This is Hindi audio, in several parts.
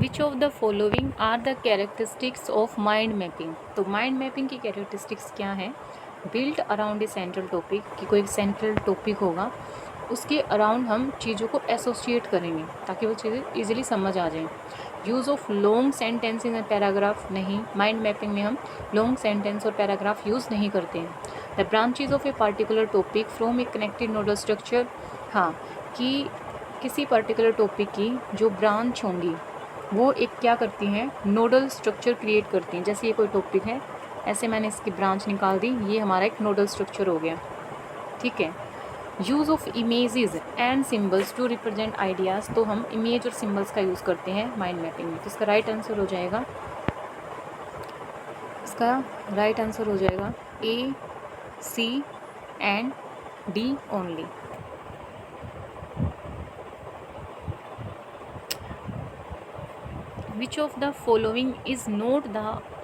Which of the following are the characteristics of mind mapping. तो माइंड मैपिंग की कैरेक्टरिस्टिक्स क्या है? Built around a central topic, कि कोई सेंट्रल टॉपिक होगा, उसके अराउंड हम चीज़ों को एसोसिएट करेंगे ताकि वो चीज़ें इजीली समझ आ जाएं। Use of long sentence in paragraph, नहीं, माइंड मैपिंग में हम लॉन्ग सेंटेंस और पैराग्राफ यूज़ नहीं करते हैं। The branches of a particular topic from A connected nodal structure, हाँ, कि किसी पर्टिकुलर टॉपिक की जो ब्रांच होंगी वो एक क्या करती हैं, नोडल स्ट्रक्चर क्रिएट करती हैं। जैसे ये कोई टॉपिक है, ऐसे मैंने इसकी ब्रांच निकाल दी, ये हमारा एक नोडल स्ट्रक्चर हो गया, ठीक है। Use of images and symbols to represent ideas, तो हम इमेज और सिम्बल्स का यूज़ करते हैं माइंड मैपिंग में। तो इसका राइट आंसर हो जाएगा, A, C and D only. Which of the following is not the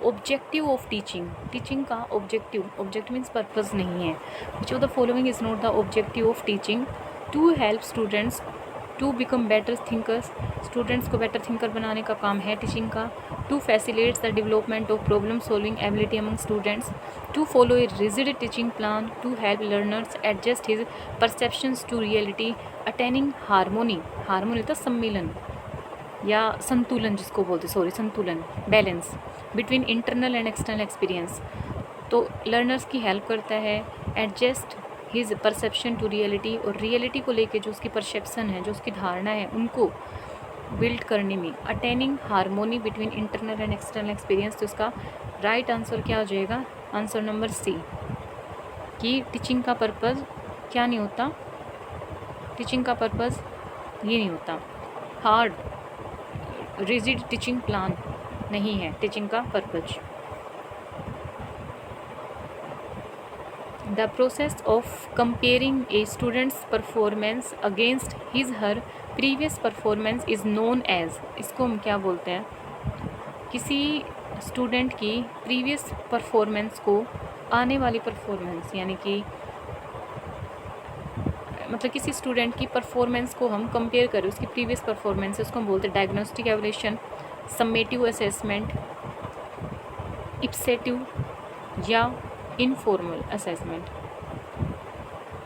objective of teaching. Teaching का ऑब्जेक्टिव मीन्स पर्पज़ नहीं है। Which of the following is not the objective of teaching? To help students to become better thinkers, students को बेटर थिंकर बनाने का काम है टीचिंग का। To facilitates the development of problem solving ability among students. To follow a rigid teaching plan. To help learners adjust his perceptions to reality. Attaining harmony, harmony तो सम्मिलन या संतुलन जिसको बोलते, संतुलन, balance between internal and external experience. तो लर्नर्स की हेल्प करता है। Adjust his perception to reality, और रियलिटी को लेके जो उसकी परसेप्शन है, जो उसकी धारणा है, उनको बिल्ड करने में। Attaining harmony between internal and external experience. तो इसका राइट आंसर क्या हो जाएगा? आंसर नंबर सी, कि टीचिंग का पर्पज़ क्या नहीं होता, टीचिंग का पर्पज़ ये नहीं होता, हार्ड रिजिड टीचिंग प्लान नहीं है टीचिंग का purpose. The process of comparing a student's performance against his her previous performance is known as, इसको हम क्या बोलते हैं? किसी स्टूडेंट की प्रीवियस परफॉर्मेंस को आने वाली परफॉर्मेंस, यानी कि मतलब किसी स्टूडेंट की परफॉर्मेंस को हम कंपेयर करें उसकी प्रीवियस परफॉर्मेंस से, उसको हम बोलते हैं डायग्नोस्टिक एवल्यूशन, सम्मेटिव असेसमेंट, इप्सेटिव या इनफॉर्मल असेसमेंट।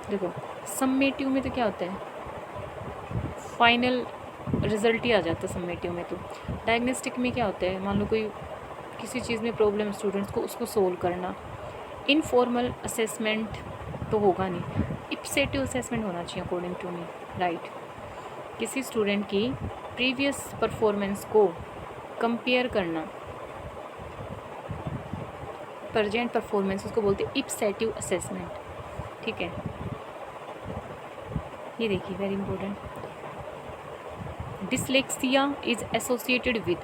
देखो सम्मेटिव में तो क्या होता है, फाइनल रिजल्ट ही आ जाता है सम्मेटिव में। तो डायग्नोस्टिक में क्या होता है, मान लो कोई किसी चीज़ में प्रॉब्लम स्टूडेंट्स को, उसको सोल्व करना। इनफॉर्मल असेसमेंट तो होगा नहीं, इप्सेटिव असेसमेंट होना चाहिए अकॉर्डिंग टू मी, राइट। किसी स्टूडेंट की प्रीवियस परफॉर्मेंस को कंपेयर करना, प्रेजेंट परफॉर्मेंस, उसको बोलते हैं इप्सेटिव असेसमेंट, ठीक है। ये देखिए very important, dyslexia is associated with,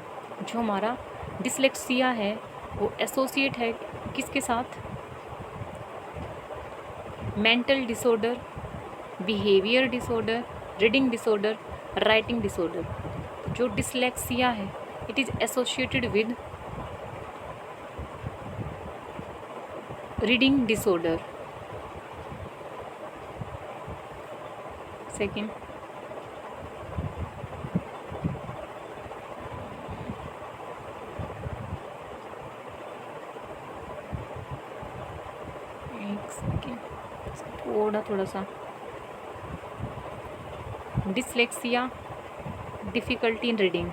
जो हमारा डिसलेक्सिया है वो एसोसिएट है किसके साथ? Mental disorder, behaviour disorder, reading disorder, writing disorder. जो डिसलेक्सिया है it is associated with reading disorder. Second, एक सेकेंड, थोड़ा सा, dyslexia difficulty in reading,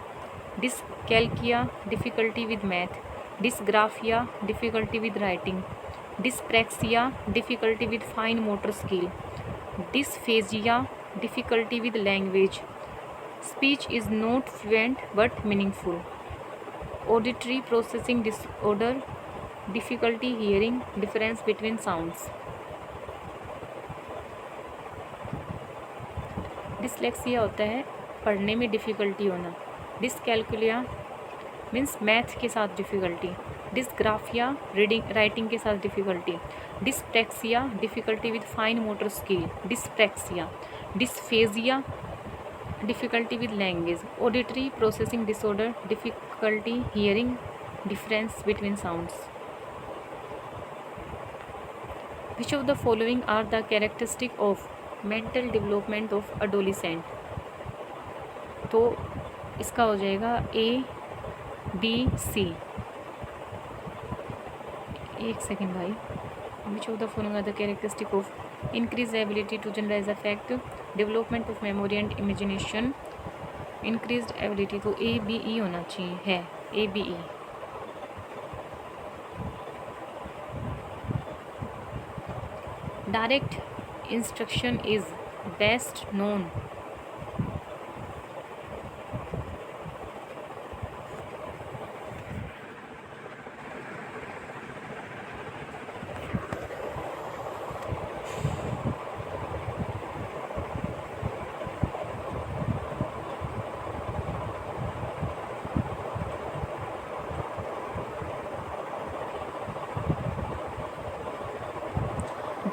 dyscalculia difficulty with math, dysgraphia difficulty with writing, dyspraxia difficulty with fine motor skill, dysphagia difficulty with language, speech is not fluent but meaningful, auditory processing disorder, difficulty hearing difference between sounds. Dyslexia होता है पढ़ने में डिफ़िकल्टी होना, डिसकैल्कुलिया मीन्स मैथ के साथ डिफ़िकल्टी, डिसग्राफिया रीडिंग राइटिंग के साथ difficulty, dyspraxia difficulty with fine motor skill, dyspraxia, dysphagia difficulty with language, auditory processing disorder, difficulty hearing difference between sounds. Which of the following are the characteristic of mental development of adolescent? तो इसका हो जाएगा ABC। एक सेकेंड भाई, which of the following are the characteristic of increase ability to generalise affect, development of memory and imagination, increase ability, तो ABE होना चाहिए, है ABE। Direct instruction is best known,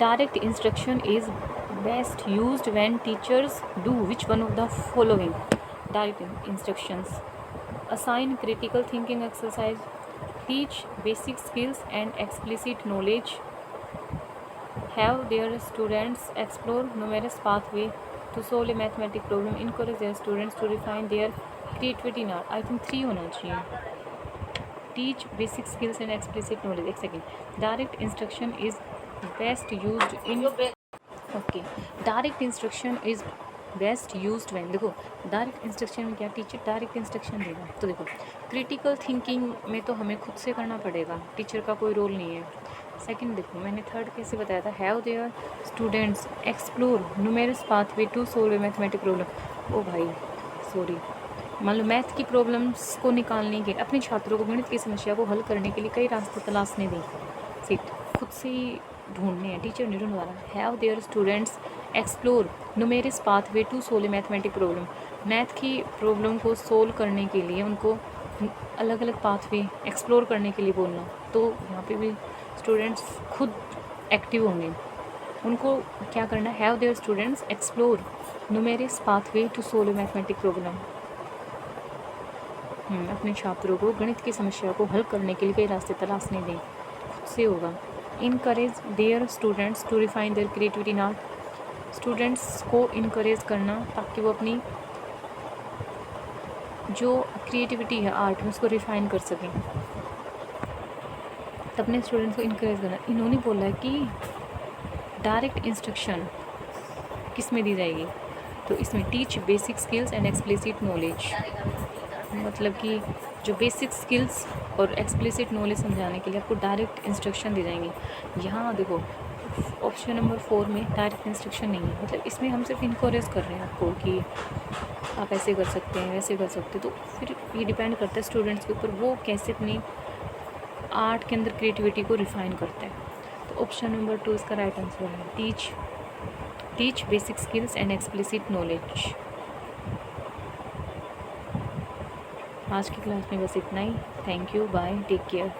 direct instruction is best used when teachers do which one of the following direct instructions: assign critical thinking exercise, teach basic skills and explicit knowledge, have their students explore numerous pathway to solve a mathematical problem, encourage their students to refine their creativity in art। I think 3 होना चाहिए। Teach basic skills and explicit knowledge. एक second, direct instruction is best used in, okay, direct instruction is best used when, देखो डायरेक्ट इंस्ट्रक्शन में क्या टीचर डायरेक्ट इंस्ट्रक्शन देगा, तो देखो क्रिटिकल थिंकिंग में तो हमें खुद से करना पड़ेगा, टीचर का कोई रोल नहीं है। सेकंड देखो मैंने थर्ड कैसे बताया था, have their students explore numerous pathway to solve a mathematic problem. ओ भाई सॉरी, मान लो मैथ की प्रॉब्लम्स को निकालने के, अपने छात्रों को गणित की समस्या को हल करने के लिए कई रास्ते तलाशने दें, सीट खुद से ही ढूंढने हैं, टीचर नहीं ढूंढवा रहा। Have their students explore numerous pathway to solve mathematic problem, math की प्रॉब्लम को सोल्व करने के लिए उनको अलग अलग पाथवे एक्सप्लोर करने के लिए बोलना, तो यहाँ पे भी स्टूडेंट्स खुद एक्टिव होंगे। उनको क्या करना है, have their students explore numerous pathway to solve mathematic problem, अपने छात्रों को गणित की समस्या को हल करने के लिए कई रास्ते तलाशने दें, खुद से होगा। Encourage their students to refine their creativity in art, students को इनकरेज करना ताकि वो अपनी जो क्रिएटिविटी है आर्ट में उसको रिफाइन कर सकें, तो अपने स्टूडेंट्स को इनकरेज करना। इन्होंने बोला है कि डायरेक्ट इंस्ट्रक्शन किस में दी जाएगी, तो इसमें teach basic skills and explicit knowledge, मतलब कि जो बेसिक स्किल्स और एक्सप्लिसिट नॉलेज समझाने के लिए आपको डायरेक्ट इंस्ट्रक्शन दी जाएंगी। यहाँ देखो ऑप्शन नंबर 4 में डायरेक्ट इंस्ट्रक्शन नहीं है, मतलब इसमें हम सिर्फ इनकरेज कर रहे हैं आपको कि आप ऐसे कर सकते हैं वैसे कर सकते हैं, तो फिर ये डिपेंड करता है स्टूडेंट्स के ऊपर वो कैसे अपनी आर्ट के अंदर क्रिएटिविटी को रिफाइन करते हैं। तो ऑप्शन नंबर 2 इसका राइट आंसर है, teach basic skills and explicit knowledge. आज की क्लास में बस इतना ही। Thank you, bye, take care.